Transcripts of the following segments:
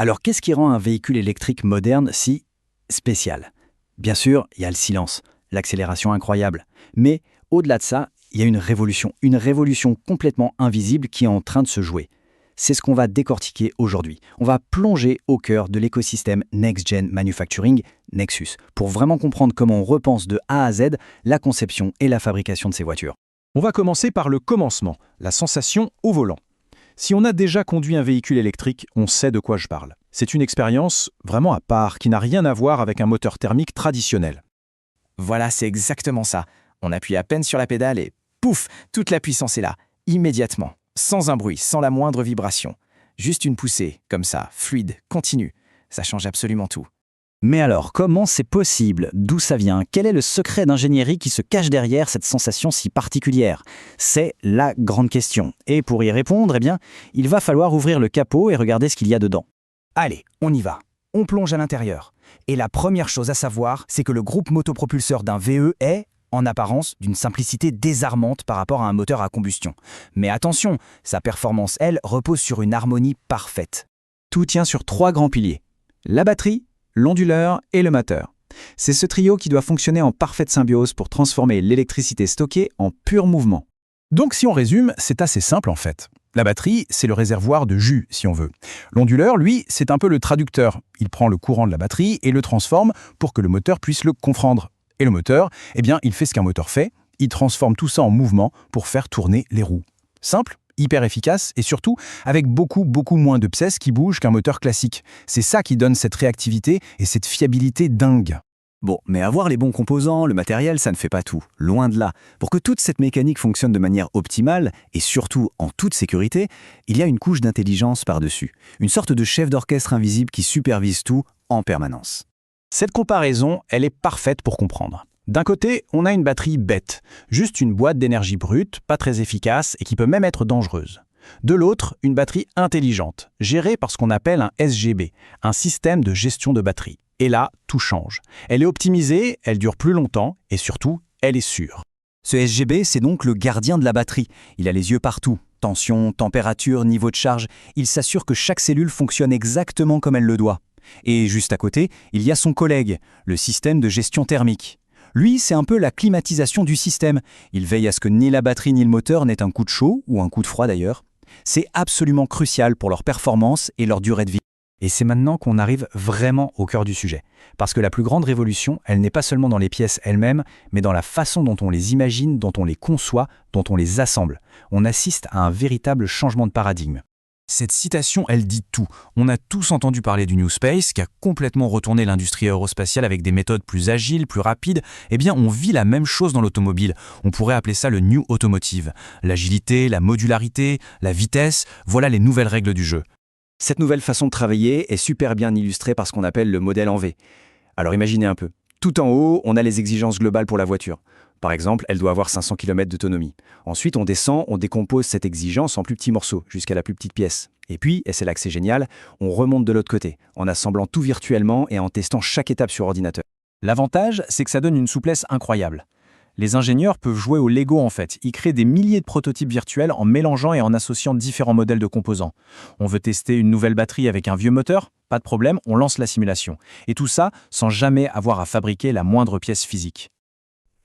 Alors qu'est-ce qui rend un véhicule électrique moderne si spécial? Bien sûr, il y a le silence, l'accélération incroyable. Mais au-delà de ça, il y a une révolution complètement invisible qui est en train de se jouer. C'est ce qu'on va décortiquer aujourd'hui. On va plonger au cœur de l'écosystème Next Gen Manufacturing, Nexus, pour vraiment comprendre comment on repense de A à Z la conception et la fabrication de ces voitures. On va commencer par le commencement, la sensation au volant. Si on a déjà conduit un véhicule électrique, on sait de quoi je parle. C'est une expérience vraiment à part, qui n'a rien à voir avec un moteur thermique traditionnel. Voilà, c'est exactement ça. On appuie à peine sur la pédale et pouf, toute la puissance est là, immédiatement, sans un bruit, sans la moindre vibration. Juste une poussée, comme ça, fluide, continue. Ça change absolument tout. Mais alors, comment c'est possible? D'où ça vient? Quel est le secret d'ingénierie qui se cache derrière cette sensation si particulière? C'est la grande question. Et pour y répondre, il va falloir ouvrir le capot et regarder ce qu'il y a dedans. Allez, on y va. On plonge à l'intérieur. Et la première chose à savoir, c'est que le groupe motopropulseur d'un VE est, en apparence, d'une simplicité désarmante par rapport à un moteur à combustion. Mais attention, sa performance, elle, repose sur une harmonie parfaite. Tout tient sur 3 grands piliers. La batterie, l'onduleur et le moteur. C'est ce trio qui doit fonctionner en parfaite symbiose pour transformer l'électricité stockée en pur mouvement. Donc si on résume, c'est assez simple en fait. La batterie, c'est le réservoir de jus, si on veut. L'onduleur, lui, c'est un peu le traducteur. Il prend le courant de la batterie et le transforme pour que le moteur puisse le comprendre. Et le moteur, il fait ce qu'un moteur fait, il transforme tout ça en mouvement pour faire tourner les roues. Simple, hyper efficace et surtout avec beaucoup moins de pièces qui bougent qu'un moteur classique. C'est ça qui donne cette réactivité et cette fiabilité dingue. Bon, mais avoir les bons composants, le matériel, ça ne fait pas tout. Loin de là. Pour que toute cette mécanique fonctionne de manière optimale, et surtout en toute sécurité, il y a une couche d'intelligence par-dessus. Une sorte de chef d'orchestre invisible qui supervise tout en permanence. Cette comparaison, elle est parfaite pour comprendre. D'un côté, on a une batterie bête, juste une boîte d'énergie brute, pas très efficace et qui peut même être dangereuse. De l'autre, une batterie intelligente, gérée par ce qu'on appelle un SGB, un système de gestion de batterie. Et là, tout change. Elle est optimisée, elle dure plus longtemps et surtout, elle est sûre. Ce SGB, c'est donc le gardien de la batterie. Il a les yeux partout. Tension, température, niveau de charge. Il s'assure que chaque cellule fonctionne exactement comme elle le doit. Et juste à côté, il y a son collègue, le système de gestion thermique. Lui, c'est un peu la climatisation du système. Il veille à ce que ni la batterie ni le moteur n'aient un coup de chaud, ou un coup de froid d'ailleurs. C'est absolument crucial pour leur performance et leur durée de vie. Et c'est maintenant qu'on arrive vraiment au cœur du sujet. Parce que la plus grande révolution, elle n'est pas seulement dans les pièces elles-mêmes, mais dans la façon dont on les imagine, dont on les conçoit, dont on les assemble. On assiste à un véritable changement de paradigme. Cette citation, elle dit tout. On a tous entendu parler du New Space, qui a complètement retourné l'industrie aérospatiale avec des méthodes plus agiles, plus rapides. On vit la même chose dans l'automobile. On pourrait appeler ça le New Automotive. L'agilité, la modularité, la vitesse, voilà les nouvelles règles du jeu. Cette nouvelle façon de travailler est super bien illustrée par ce qu'on appelle le modèle en V. Alors imaginez un peu. Tout en haut, on a les exigences globales pour la voiture. Par exemple, elle doit avoir 500 km d'autonomie. Ensuite, on descend, on décompose cette exigence en plus petits morceaux, jusqu'à la plus petite pièce. Et puis, et c'est là que c'est génial, on remonte de l'autre côté, en assemblant tout virtuellement et en testant chaque étape sur ordinateur. L'avantage, c'est que ça donne une souplesse incroyable. Les ingénieurs peuvent jouer au Lego en fait. Ils créent des milliers de prototypes virtuels en mélangeant et en associant différents modèles de composants. On veut tester une nouvelle batterie avec un vieux moteur? Pas de problème, on lance la simulation. Et tout ça sans jamais avoir à fabriquer la moindre pièce physique.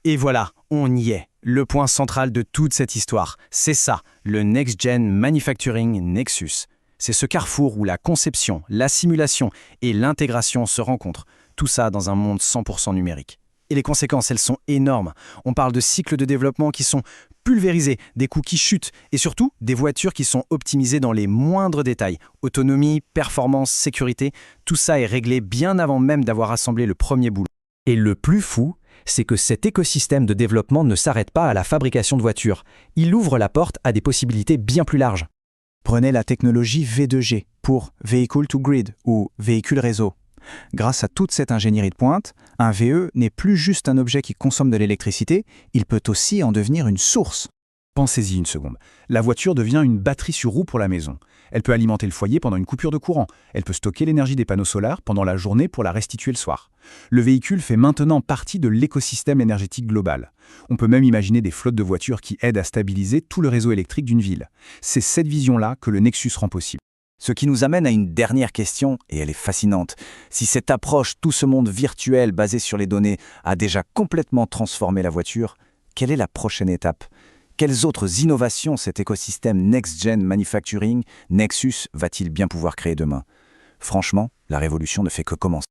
Et voilà, on y est. Le point central de toute cette histoire, c'est ça, le Next Gen Manufacturing Nexus. C'est ce carrefour où la conception, la simulation et l'intégration se rencontrent. Tout ça dans un monde 100% numérique. Et les conséquences, elles sont énormes. On parle de cycles de développement qui sont pulvérisés, des coûts qui chutent et surtout des voitures qui sont optimisées dans les moindres détails. Autonomie, performance, sécurité, tout ça est réglé bien avant même d'avoir assemblé le premier boulot. Et le plus fou, c'est que cet écosystème de développement ne s'arrête pas à la fabrication de voitures. Il ouvre la porte à des possibilités bien plus larges. Prenez la technologie V2G pour Vehicle to Grid ou véhicule réseau. Grâce à toute cette ingénierie de pointe, un VE n'est plus juste un objet qui consomme de l'électricité, il peut aussi en devenir une source. Pensez-y une seconde. La voiture devient une batterie sur roue pour la maison. Elle peut alimenter le foyer pendant une coupure de courant. Elle peut stocker l'énergie des panneaux solaires pendant la journée pour la restituer le soir. Le véhicule fait maintenant partie de l'écosystème énergétique global. On peut même imaginer des flottes de voitures qui aident à stabiliser tout le réseau électrique d'une ville. C'est cette vision-là que le Nexus rend possible. Ce qui nous amène à une dernière question, et elle est fascinante. Si cette approche, tout ce monde virtuel basé sur les données, a déjà complètement transformé la voiture, quelle est la prochaine étape ? Quelles autres innovations cet écosystème Next-Gen Manufacturing, Nexus, va-t-il bien pouvoir créer demain ? Franchement, la révolution ne fait que commencer.